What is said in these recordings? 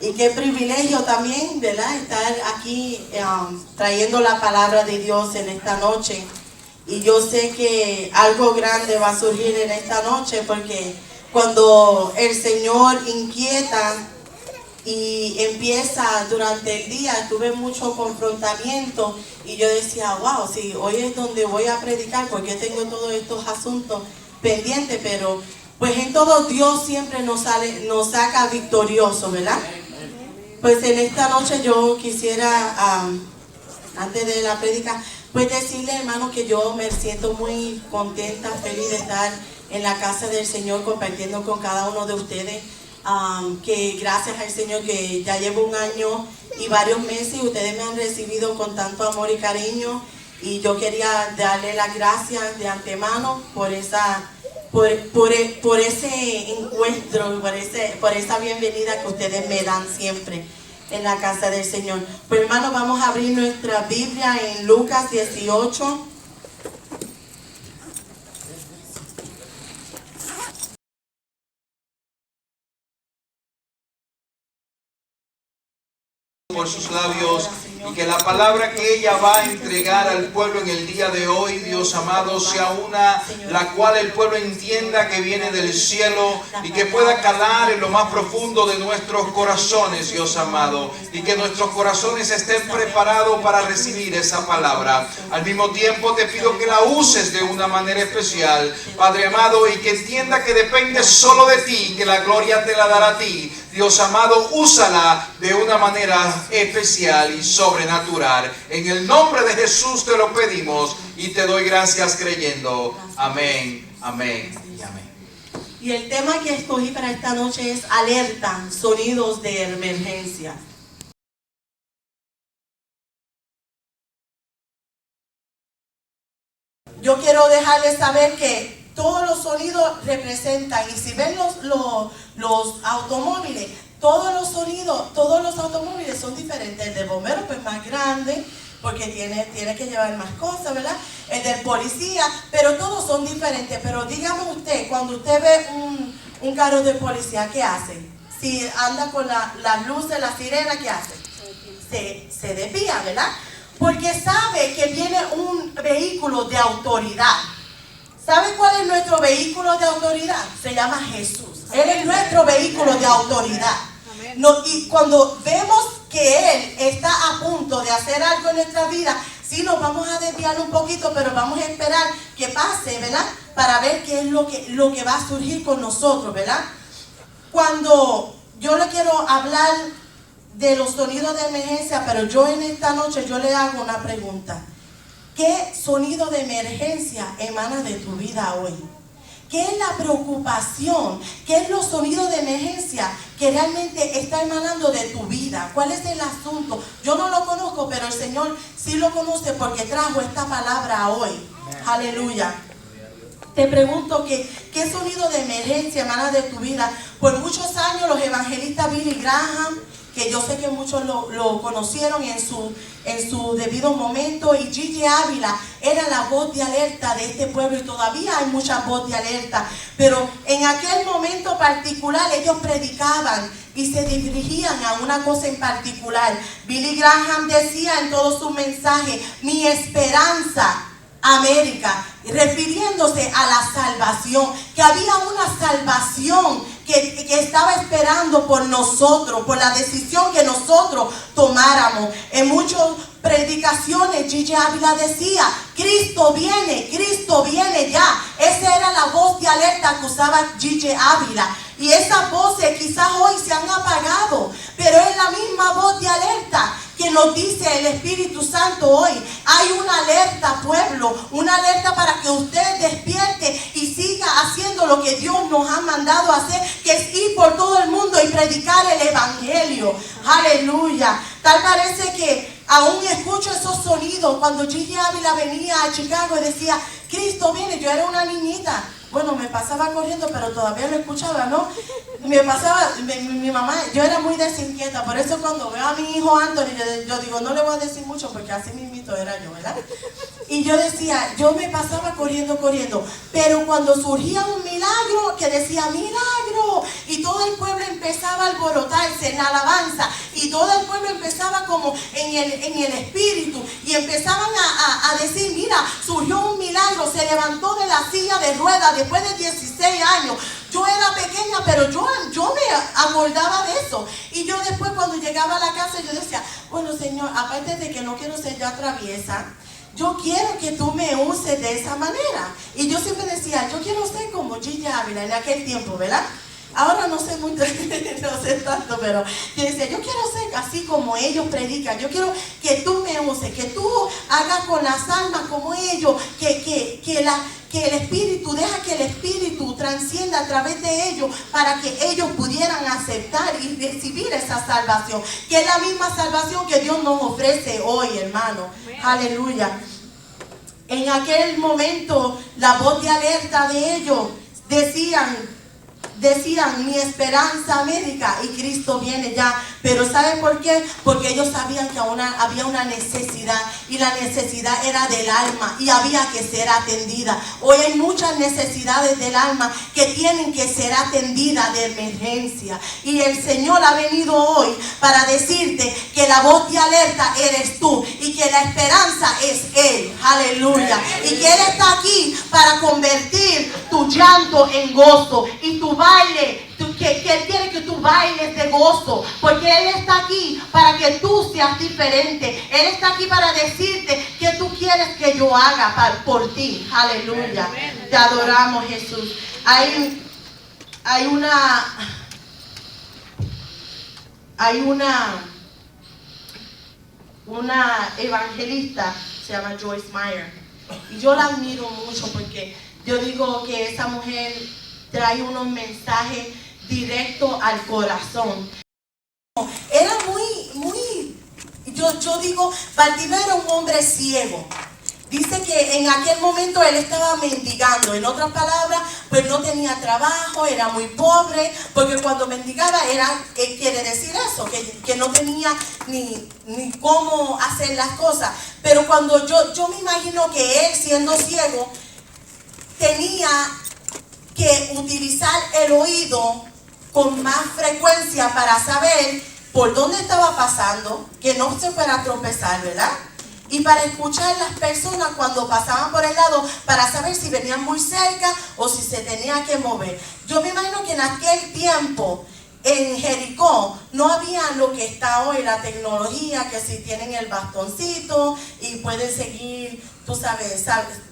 Y qué privilegio también, ¿verdad? Estar aquí trayendo la palabra de Dios en esta noche. Y yo sé que algo grande va a surgir en esta noche, porque cuando el Señor inquieta y empieza durante el día, tuve mucho confrontamiento y yo decía, wow, sí, hoy es donde voy a predicar porque tengo todos estos asuntos pendientes, pero pues en todo Dios siempre nos saca victorioso, ¿verdad? Pues en esta noche yo quisiera, antes de la prédica, pues decirle, hermano, que yo me siento muy contenta, feliz de estar en la casa del Señor compartiendo con cada uno de ustedes. Que gracias al Señor que ya llevo un año y varios meses y ustedes me han recibido con tanto amor y cariño, y yo quería darle las gracias de antemano por ese encuentro, por esa bienvenida que ustedes me dan siempre en la casa del Señor. Pues hermanos, vamos a abrir nuestra Biblia en Lucas 18. Por sus labios, y que la palabra que ella va a entregar al pueblo en el día de hoy, Dios amado, sea una la cual el pueblo entienda que viene del cielo y que pueda calar en lo más profundo de nuestros corazones, Dios amado, y que nuestros corazones estén preparados para recibir esa palabra. Al mismo tiempo te pido que la uses de una manera especial, Padre amado, y que entienda que depende solo de ti, que la gloria te la dará a ti. Dios amado, úsala de una manera especial y sobrenatural. En el nombre de Jesús te lo pedimos y te doy gracias creyendo. Amén, amén y amén. Y el tema que escogí para esta noche es alerta, sonidos de emergencia. Yo quiero dejarles saber que todos los sonidos representan, y si ven los automóviles, todos los sonidos, todos los automóviles son diferentes. El del bombero pues más grande, porque tiene que llevar más cosas, ¿verdad? El del policía, pero todos son diferentes. Pero dígame usted, cuando usted ve un carro de policía, ¿qué hace? Si anda con las luces, la sirena, ¿qué hace? Se desvía, ¿verdad? Porque sabe que viene un vehículo de autoridad. ¿Sabe cuál es nuestro vehículo de autoridad? Se llama Jesús. Él es nuestro vehículo de autoridad. Y cuando vemos que Él está a punto de hacer algo en nuestra vida, sí nos vamos a desviar un poquito, pero vamos a esperar que pase, ¿verdad? Para ver qué es lo que va a surgir con nosotros, ¿verdad? Cuando yo le quiero hablar de los sonidos de emergencia, pero yo en esta noche yo le hago una pregunta. ¿Qué sonido de emergencia emana de tu vida hoy? ¿Qué es la preocupación? ¿Qué es los sonidos de emergencia que realmente está emanando de tu vida? ¿Cuál es el asunto? Yo no lo conozco, pero el Señor sí lo conoce porque trajo esta palabra hoy. Aleluya. Te pregunto ¿qué sonido de emergencia emana de tu vida? Por muchos años los evangelistas Billy Graham, que yo sé que muchos lo conocieron en su debido momento, y Gigi Ávila era la voz de alerta de este pueblo, y todavía hay mucha voz de alerta, pero en aquel momento particular ellos predicaban y se dirigían a una cosa en particular. Billy Graham decía en todo su mensaje, mi esperanza, América, refiriéndose a la salvación, que había una salvación que estaba esperando por nosotros, por la decisión que nosotros tomáramos. En muchas predicaciones Gigi Ávila decía, Cristo viene ya. Esa era la voz de alerta que usaba Gigi Ávila. Y esas voces quizás hoy se han apagado, pero es la misma voz de alerta que nos dice el Espíritu Santo hoy. Hay una alerta, pueblo, una alerta para que usted despierte y siga haciendo lo que Dios nos ha mandado a hacer, que es ir por todo el mundo y predicar el Evangelio. Aleluya. Tal parece que aún escucho esos sonidos cuando Gigi Ávila venía a Chicago y decía, Cristo viene. Yo era una niñita. Bueno, me pasaba corriendo, pero todavía lo escuchaba, ¿no? Me pasaba, mi mamá, yo era muy desinquieta, por eso cuando veo a mi hijo Anthony, yo digo, no le voy a decir mucho, porque así mismito era yo, ¿verdad? Y yo decía, yo me pasaba corriendo, pero cuando surgía un milagro, que decía, milagro, y todo el pueblo empezaba a alborotarse en la alabanza y todo el pueblo empezaba como en el espíritu y empezaban a decir, mira, surgió un milagro, se levantó de la silla de ruedas después de 16 años. Yo era pequeña, pero yo me acordaba de eso. Y yo después cuando llegaba a la casa, yo decía, bueno, Señor, aparte de que no quiero ser yo traviesa, yo quiero que tú me uses de esa manera. Y yo siempre decía, yo quiero ser como Gigi Ávila en aquel tiempo, ¿verdad? Ahora no sé mucho, no sé tanto, pero yo decía, yo quiero ser así como ellos predican. Yo quiero que tú me uses, que tú hagas con las almas como ellos, que el Espíritu, deja que el Espíritu transcienda a través de ellos para que ellos pudieran aceptar y recibir esa salvación, que es la misma salvación que Dios nos ofrece hoy, hermano. Aleluya. En aquel momento, la voz de alerta de ellos decían, mi esperanza médica y Cristo viene ya. Pero ¿saben por qué? Porque ellos sabían que había una necesidad y la necesidad era del alma y había que ser atendida. Hoy hay muchas necesidades del alma que tienen que ser atendidas de emergencia. Y el Señor ha venido hoy para decirte que la voz de alerta eres tú y que la esperanza es Él. Aleluya. Y que Él está aquí para convertir tu llanto en gozo y tu baile, que Él quiere que tú bailes de gozo, porque Él está aquí para que tú seas diferente. Él está aquí para decirte que tú quieres que yo haga por ti. Aleluya. Te adoramos, Jesús. Hay una evangelista, se llama Joyce Meyer, y yo la admiro mucho porque yo digo que esa mujer trae unos mensajes directos al corazón. Era yo digo, Bartimeo era un hombre ciego. Dice que en aquel momento él estaba mendigando. En otras palabras, pues no tenía trabajo, era muy pobre, porque cuando mendigaba quiere decir eso, que no tenía ni cómo hacer las cosas. Pero cuando yo me imagino que él, siendo ciego, tenía que utilizar el oído con más frecuencia para saber por dónde estaba pasando, que no se fuera a tropezar, ¿verdad? Y para escuchar las personas cuando pasaban por el lado, para saber si venían muy cerca o si se tenía que mover. Yo me imagino que en aquel tiempo, en Jericó, no había lo que está hoy, la tecnología, que si tienen el bastoncito y pueden seguir, tú sabes,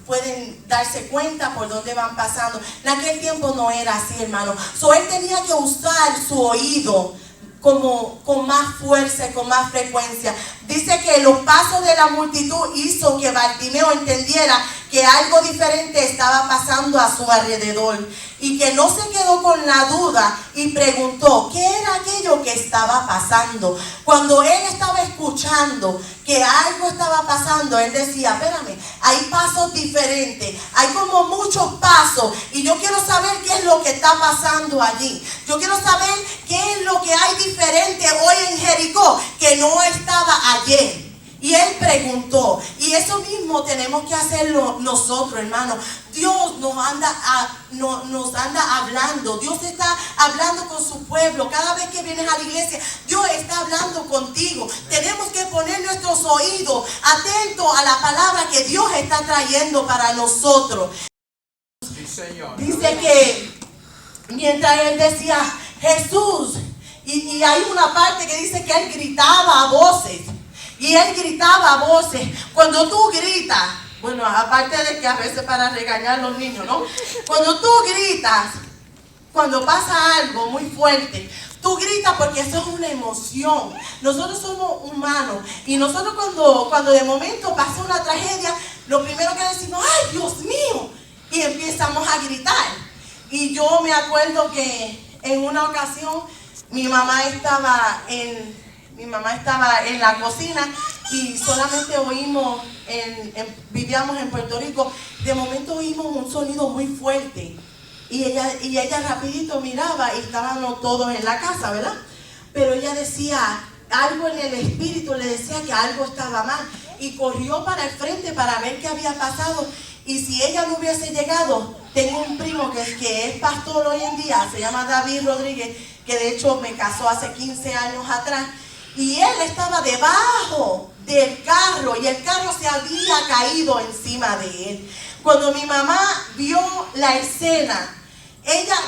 pueden darse cuenta por dónde van pasando. En aquel tiempo no era así, hermano. Él tenía que usar su oído con más fuerza y con más frecuencia. Dice que los pasos de la multitud hizo que Bartimeo entendiera que algo diferente estaba pasando a su alrededor y que no se quedó con la duda y preguntó qué era aquello que estaba pasando. Cuando él estaba escuchando que algo estaba pasando, él decía, espérame, hay pasos diferentes, hay como muchos pasos y yo quiero saber qué es lo que está pasando allí. Yo quiero saber qué es lo que hay diferente hoy en Jericó que no estaba ayer. Y él preguntó, y eso mismo tenemos que hacerlo nosotros, hermanos. Dios nos anda hablando, Dios está hablando con su pueblo. Cada vez que vienes a la iglesia, Dios está hablando contigo. Tenemos que poner nuestros oídos atentos a la palabra que Dios está trayendo para nosotros. Sí, Señor. Dice que mientras él decía, Jesús, y hay una parte que dice que él gritaba a voces. Y él gritaba a voces. Cuando tú gritas, bueno, aparte de que a veces para regañar a los niños, ¿no? Cuando tú gritas, cuando pasa algo muy fuerte, tú gritas porque eso es una emoción. Nosotros somos humanos. Y nosotros cuando de momento pasa una tragedia, lo primero que decimos, ¡ay, Dios mío! Y empezamos a gritar. Y yo me acuerdo que en una ocasión mi mamá estaba en la cocina y solamente oímos, vivíamos en Puerto Rico, de momento oímos un sonido muy fuerte y ella rapidito miraba y estábamos todos en la casa, ¿verdad? Pero ella decía, algo en el espíritu le decía que algo estaba mal y corrió para el frente para ver qué había pasado. Y si ella no hubiese llegado, tengo un primo que es pastor hoy en día, se llama David Rodríguez, que de hecho me casó hace 15 años atrás, y él estaba debajo del carro y el carro se había caído encima de él. Cuando mi mamá vio la escena,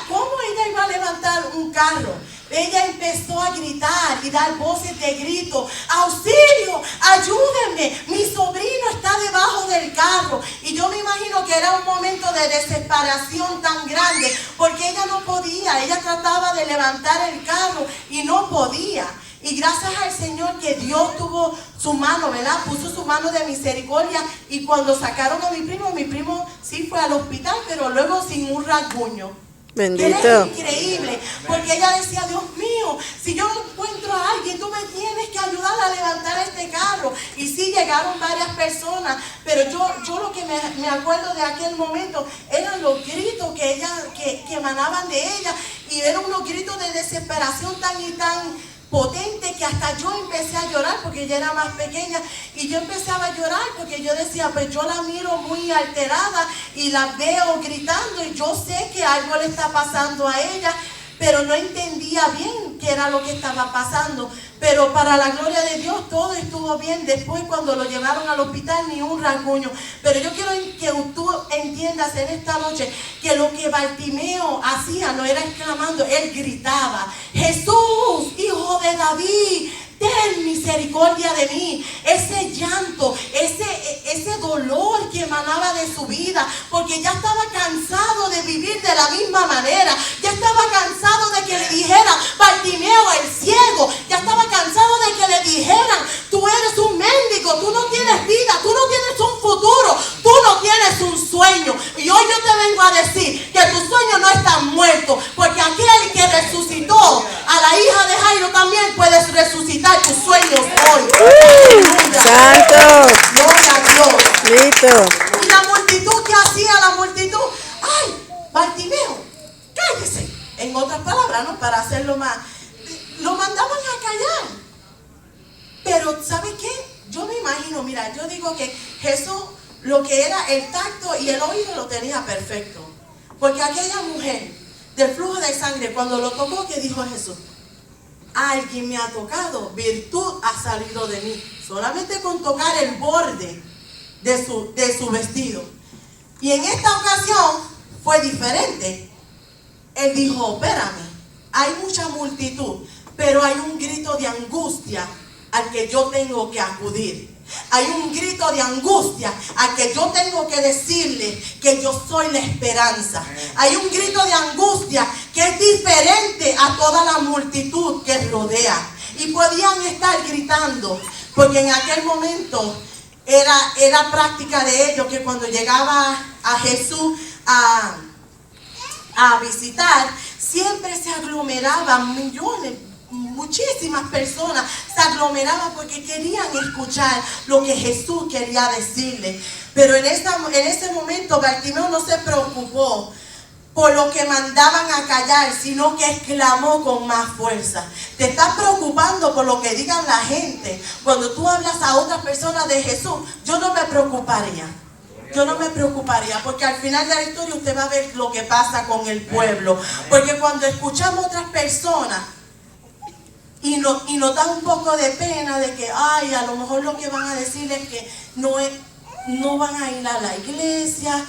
¿cómo ella iba a levantar un carro? Ella empezó a gritar y dar voces de grito: ¡auxilio! ¡Ayúdenme! Mi sobrino está debajo del carro. Y yo me imagino que era un momento de desesperación tan grande, porque ella no podía. Ella trataba de levantar el carro y no podía. Y gracias al Señor que Dios tuvo su mano, ¿verdad? Puso su mano de misericordia. Y cuando sacaron a mi primo sí fue al hospital, pero luego sin un rasguño. Bendito. Era increíble, porque ella decía: Dios mío, si yo encuentro a alguien, tú me tienes que ayudar a levantar este carro. Y sí, llegaron varias personas, pero yo lo que me acuerdo de aquel momento eran los gritos que emanaban de ella, y eran unos gritos de desesperación tan y tan potente que hasta yo empecé a llorar, porque ella era más pequeña, y yo empezaba a llorar porque yo decía: pues yo la miro muy alterada y la veo gritando y yo sé que algo le está pasando a ella, pero no entendía bien qué era lo que estaba pasando. Pero para la gloria de Dios todo estuvo bien. Después, cuando lo llevaron al hospital, ni un rasguño. Pero yo quiero que tú entiendas en esta noche que lo que Bartimeo hacía no era exclamando, él gritaba: Jesús, hijo de David, ten misericordia de mí. Ese llanto, ese dolor que emanaba de su vida, porque ya estaba cansado de vivir de la misma manera. Ya estaba cansado de que le dijeran: Bartimeo el ciego. Ya estaba cansado de que le dijeran: tú eres un mendigo, tú no tienes vida, tú no tienes un futuro, tú no tienes un sueño. Y hoy yo te vengo a decir que tus sueños no están muertos, porque aquel que resucitó a la hija de Jairo también puedes resucitar tus sueños hoy. ¡Santo! Gloria a Dios. Listo. Y la multitud, ¿qué hacía la multitud? ¡Ay, Bartimeo, cállese! En otras palabras, ¿no? Para hacerlo más, lo mandaban a callar. Pero ¿sabe qué? Yo me imagino, mira, yo digo que Jesús, lo que era el tacto y el oído, lo tenía perfecto. Porque aquella mujer del flujo de sangre, cuando lo tocó, ¿qué dijo Jesús? Alguien me ha tocado, virtud ha salido de mí. Solamente con tocar el borde de su vestido. Y en esta ocasión fue diferente. Él dijo: espérame, hay mucha multitud, pero hay un grito de angustia al que yo tengo que acudir. Hay un grito de angustia al que yo tengo que decirle que yo soy la esperanza. Hay un grito de angustia que es diferente a toda la multitud que rodea. Y podían estar gritando, porque en aquel momento era práctica de ellos que cuando llegaba a Jesús a visitar, siempre se aglomeraban millones, muchísimas personas se aglomeraban porque querían escuchar lo que Jesús quería decirle. Pero en ese momento Bartimeo no se preocupó por lo que mandaban a callar, sino que exclamó con más fuerza. Te estás preocupando por lo que digan la gente. Cuando tú hablas a otras personas de Jesús, yo no me preocuparía. Yo no me preocuparía, porque al final de la historia usted va a ver lo que pasa con el pueblo. Porque cuando escuchamos a otras personas y nos da un poco de pena de que, ay, a lo mejor lo que van a decir es que no van a ir a la iglesia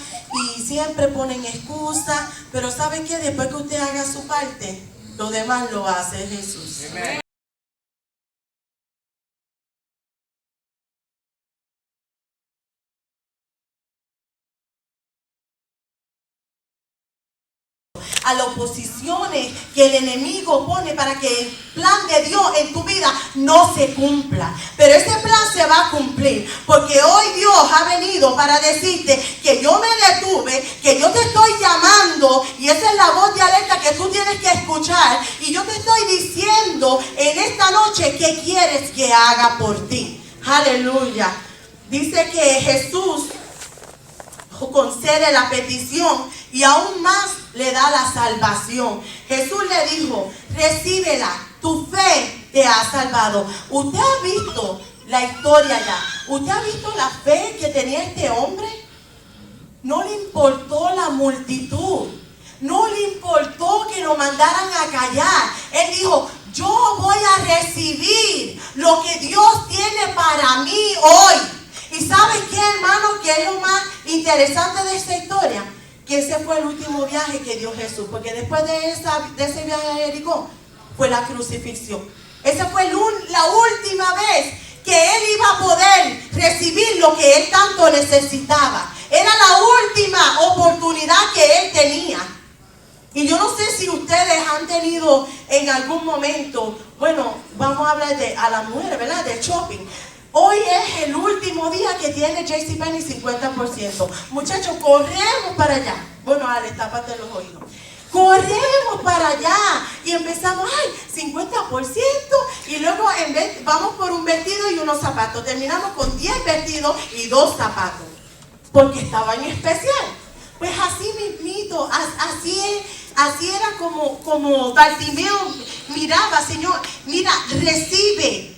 y siempre ponen excusas, pero ¿sabe qué? Después que usted haga su parte, lo demás lo hace Jesús. Amén. A las oposiciones que el enemigo pone para que el plan de Dios en tu vida no se cumpla. Pero ese plan se va a cumplir, porque hoy Dios ha venido para decirte que yo me detuve, que yo te estoy llamando, y esa es la voz de alerta que tú tienes que escuchar, y yo te estoy diciendo en esta noche qué quieres que haga por ti. Aleluya. Dice que Jesús concede la petición y aún más le da la salvación. Jesús le dijo: recíbela, tu fe te ha salvado. Usted ha visto la historia ya. Usted ha visto la fe que tenía este hombre. No le importó la multitud. no le importó que lo mandaran a callar. Él dijo, yo voy a recibir lo que Dios tiene para mí hoy. ¿Y sabes qué, hermano? Que es lo más interesante de esta historia. Que ese fue el último viaje que dio Jesús. Porque después de ese viaje a Jericó, fue la crucifixión. Esa fue la última vez que él iba a poder recibir lo que él tanto necesitaba. Era la última oportunidad que él tenía. Y yo no sé si ustedes han tenido en algún momento, bueno, vamos a hablar a las mujeres, ¿verdad? De shopping. Hoy es el último día que tiene JCPenney 50%. Muchachos, corremos para allá. Bueno, Ale, tápate los oídos. Corremos para allá y empezamos, 50%, y luego vamos por un vestido y unos zapatos. Terminamos con 10 vestidos y 2 zapatos, porque estaba en especial. Pues así mismito, así era como Bartimeo miraba, Señor, mira, recibe.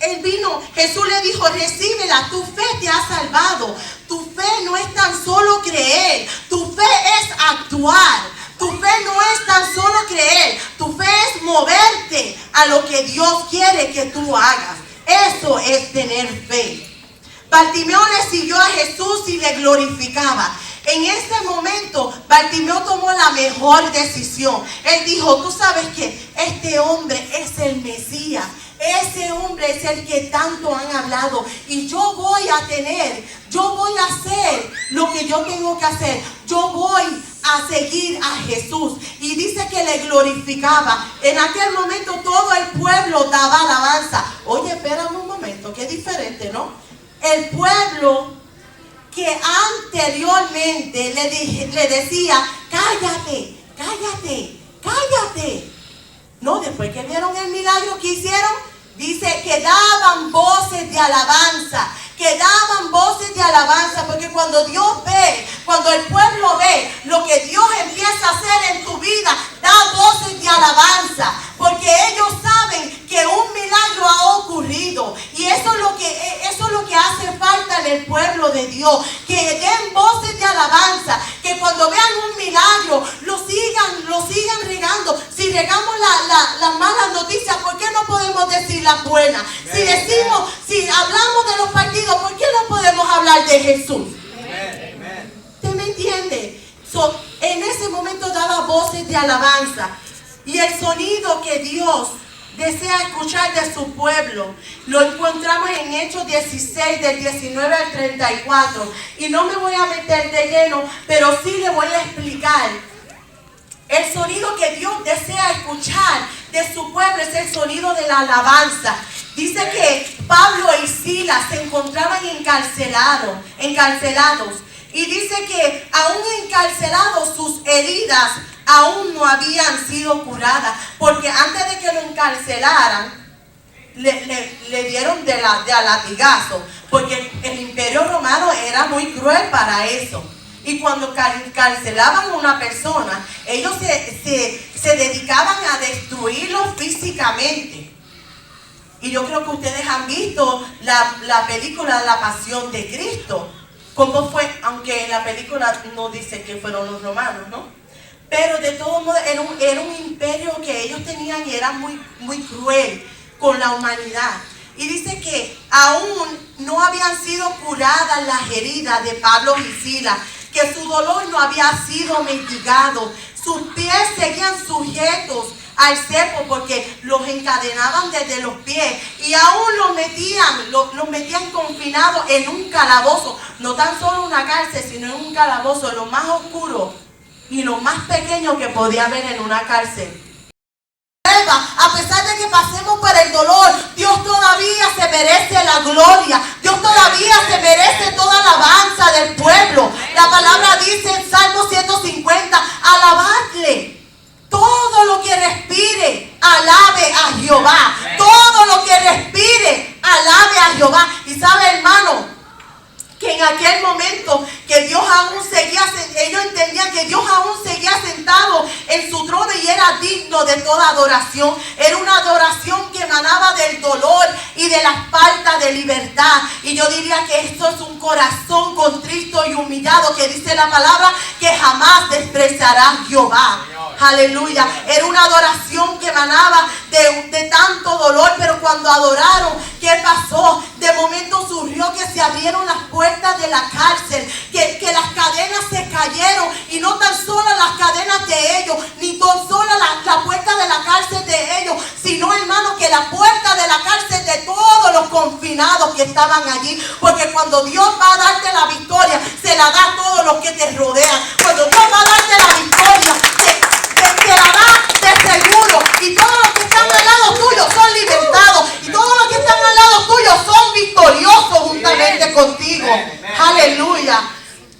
Él vino, Jesús le dijo, recíbela, tu fe te ha salvado. Tu fe no es tan solo creer, tu fe es actuar. Tu fe no es tan solo creer, tu fe es moverte a lo que Dios quiere que tú hagas. Eso es tener fe. Bartimeo le siguió a Jesús y le glorificaba. En ese momento, Bartimeo tomó la mejor decisión. Él dijo, tú sabes que este hombre es el Mesías. Ese hombre es el que tanto han hablado. Y yo voy a hacer lo que yo tengo que hacer. Yo voy a seguir a Jesús. Y dice que le glorificaba. En aquel momento todo el pueblo daba alabanza. Oye, espérame un momento, qué diferente, ¿no? El pueblo que anteriormente le decía, cállate, cállate, cállate. No, después que vieron el milagro que hicieron, dice que daban voces de alabanza. Que daban voces de alabanza, porque cuando Dios ve, cuando el pueblo ve lo que Dios empieza a hacer en tu vida, da voces de alabanza, porque ellos saben que un milagro ha ocurrido. Y eso es lo que hace falta en el pueblo de Dios, que den voces de alabanza, que cuando vean un milagro lo sigan regando. Si regamos las malas noticias, ¿por qué no podemos decir las buenas? Si hablamos de los partidos, ¿por qué no podemos hablar de Jesús? ¿Usted me entiende? En ese momento daba voces de alabanza. Y el sonido que Dios desea escuchar de su pueblo lo encontramos en Hechos 16, del 19 al 34. Y no me voy a meter de lleno, pero sí le voy a explicar. El sonido que Dios desea escuchar de su pueblo es el sonido de la alabanza. Dice que Pablo y Silas se encontraban encarcelados. Y dice que aún encarcelados, sus heridas aún no habían sido curadas. Porque antes de que lo encarcelaran, le dieron de latigazo. Porque el imperio romano era muy cruel para eso. Y cuando encarcelaban a una persona, ellos se dedicaban a destruirlo físicamente. Y yo creo que ustedes han visto la película La Pasión de Cristo. ¿Cómo fue? Aunque en la película no dice que fueron los romanos, ¿no? Pero de todos modos era un imperio que ellos tenían y era muy, muy cruel con la humanidad. Y dice que aún no habían sido curadas las heridas de Pablo y Silas, que su dolor no había sido mitigado. Sus pies seguían sujetos al cepo porque los encadenaban desde los pies y aún los metían confinados en un calabozo, no tan solo una cárcel, sino en un calabozo, lo más oscuro y lo más pequeño que podía haber en una cárcel. A pesar de que pasemos por el dolor, Dios todavía se merece la gloria. Dios todavía se merece toda la alabanza del pueblo. La palabra dice en Salmo 150, alabadle. Todo lo que respire, alabe a Jehová. Todo lo que respire, alabe a Jehová. Y sabe, hermano, que en aquel momento que Dios aún seguía, ellos entendían que Dios aún seguía sentado en su trono y era digno de toda adoración. Era una adoración que emanaba del dolor y de la falta de libertad. Y yo diría que esto es un corazón contrito y humillado, que dice la palabra que jamás despreciará Jehová. Aleluya. Era una adoración que emanaba de tanto dolor, pero cuando adoraron, ¿qué pasó? De momento surgió que se abrieron las puertas de la cárcel, que las cadenas se cayeron, y no tan solo las cadenas de ellos, ni tan solo la puerta de la cárcel de ellos, sino, hermano, que la puerta de la cárcel de todos los confinados que estaban allí. Porque cuando Dios va a darte la victoria, se la da a todos los que te rodean. Cuando Dios va a darte la victoria, te la da de seguro, y todos los que están al lado tuyo son libertados, y todos los que están al lado tuyo son victoriosos juntamente contigo. Aleluya.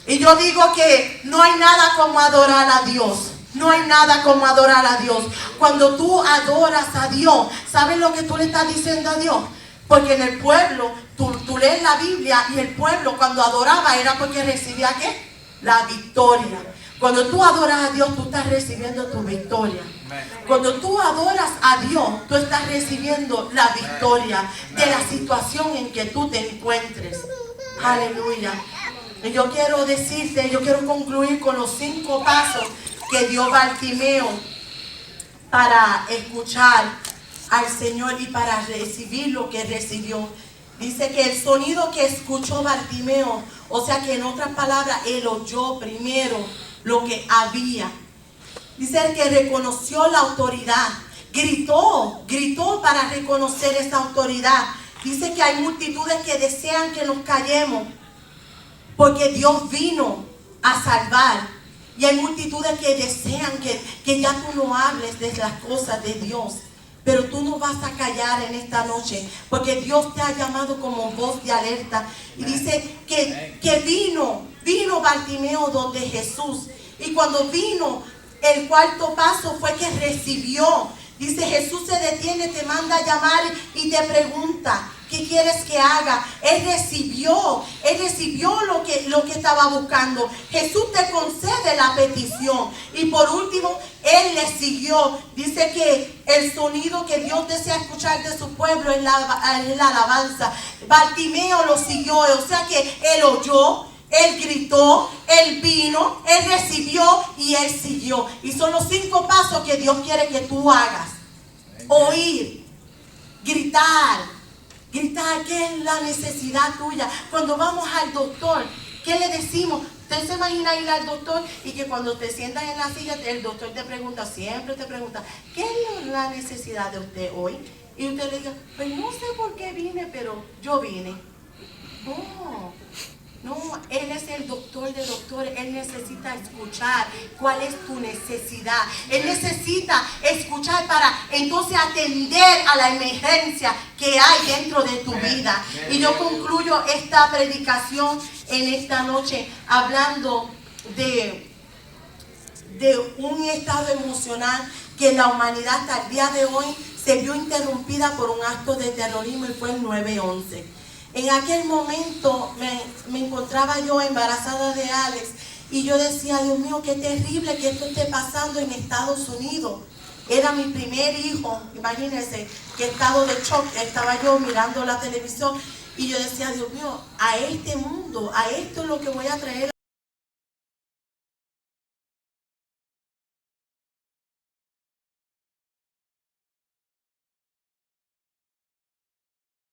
Y yo digo que no hay nada como adorar a Dios. No hay nada como adorar a Dios. Cuando tú adoras a Dios, ¿sabes lo que tú le estás diciendo a Dios? Porque en el pueblo, tú lees la Biblia, y el pueblo cuando adoraba era porque recibía ¿qué? La victoria. Cuando tú adoras a Dios, tú estás recibiendo tu victoria. Cuando tú adoras a Dios, tú estás recibiendo la victoria de la situación en que tú te encuentres. Aleluya. Y yo quiero decirte, yo quiero concluir con los 5 pasos que dio Bartimeo para escuchar al Señor y para recibir lo que recibió. Dice que el sonido que escuchó Bartimeo, o sea que en otras palabras, él oyó primero lo que había. Dice que reconoció la autoridad, gritó para reconocer esa autoridad. Dice que hay multitudes que desean que nos callemos, porque Dios vino a salvar. Y hay multitudes que desean que ya tú no hables de las cosas de Dios. Pero tú no vas a callar en esta noche, porque Dios te ha llamado como voz de alerta. Y dice que vino Bartimeo donde Jesús. Y cuando vino, el 4º paso fue que recibió. Dice, Jesús se detiene, te manda a llamar y te pregunta, ¿qué quieres que haga? Él recibió lo que estaba buscando. Jesús te concede la petición. Y por último, Él le siguió. Dice que el sonido que Dios desea escuchar de su pueblo es la alabanza. Bartimeo lo siguió, o sea que Él oyó, Él gritó, Él vino, Él recibió y Él siguió. Y son los 5 pasos que Dios quiere que tú hagas. Oír, gritar, ¿qué es la necesidad tuya? Cuando vamos al doctor, ¿qué le decimos? Usted se imagina ir al doctor y que cuando te sientas en la silla, el doctor siempre te pregunta, ¿qué es la necesidad de usted hoy? Y usted le diga, pues no sé por qué vine, pero yo vine. No, Él es el doctor de doctores. Él necesita escuchar cuál es tu necesidad. Él necesita escuchar para entonces atender a la emergencia que hay dentro de tu vida. Y yo concluyo esta predicación en esta noche hablando de un estado emocional que la humanidad hasta el día de hoy se vio interrumpida por un acto de terrorismo, y fue el 9/11. En aquel momento me encontraba yo embarazada de Alex, y yo decía, Dios mío, qué terrible que esto esté pasando en Estados Unidos. Era mi primer hijo, imagínense qué estado de shock estaba yo mirando la televisión, y yo decía, Dios mío, a este mundo, a esto es lo que voy a traer.